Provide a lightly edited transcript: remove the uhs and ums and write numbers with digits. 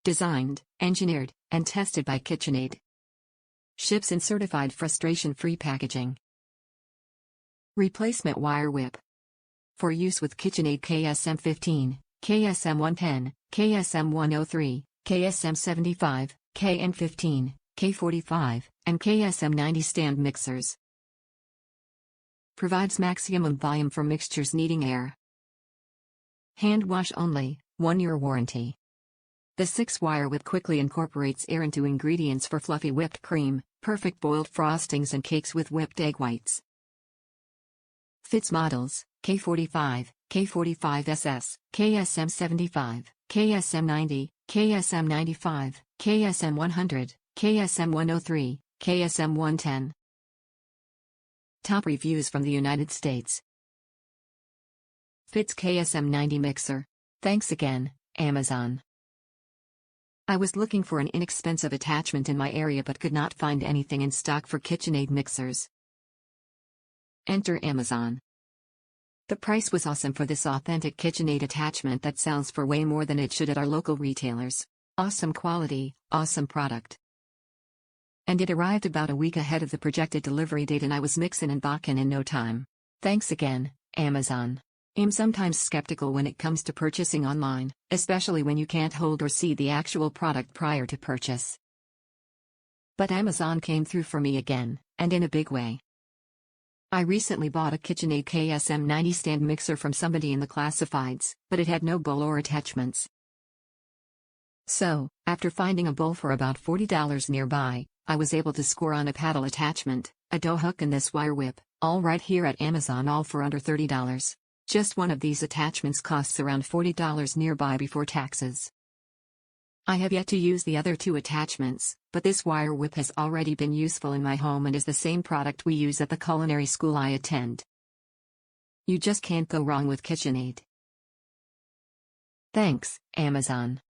Designed, engineered, and tested by KitchenAid. Ships in certified frustration-free packaging. Replacement wire whip. For use with KitchenAid KSM15, KSM110, KSM103, KSM75, KN15, K45, and KSM90 stand mixers. Provides maximum volume for mixtures needing air. Hand wash only, 1-year warranty. The 6-wire whip quickly incorporates air into ingredients for fluffy whipped cream, perfect boiled frostings and cakes with whipped egg whites. Fits models: K45, K45SS, KSM75, KSM90, KSM95, KSM100, KSM103, KSM110. Top reviews from the United States. Fits KSM90 mixer. Thanks again, Amazon. I was looking for an inexpensive attachment in my area but could not find anything in stock for KitchenAid mixers. Enter Amazon. The price was awesome for this authentic KitchenAid attachment that sells for way more than it should at our local retailers. Awesome quality, awesome product. And it arrived about a week ahead of the projected delivery date and I was mixin' and bockin' in no time. Thanks again, Amazon. I'm sometimes skeptical when it comes to purchasing online, especially when you can't hold or see the actual product prior to purchase. But Amazon came through for me again, and in a big way. I recently bought a KitchenAid KSM90 stand mixer from somebody in the classifieds, but it had no bowl or attachments. So, after finding a bowl for about $40 nearby, I was able to score on a paddle attachment, a dough hook and this wire whip, all right here at Amazon, all for under $30. Just one of these attachments costs around $40 nearby before taxes. I have yet to use the other 2 attachments, but this wire whip has already been useful in my home and is the same product we use at the culinary school I attend. You just can't go wrong with KitchenAid. Thanks, Amazon.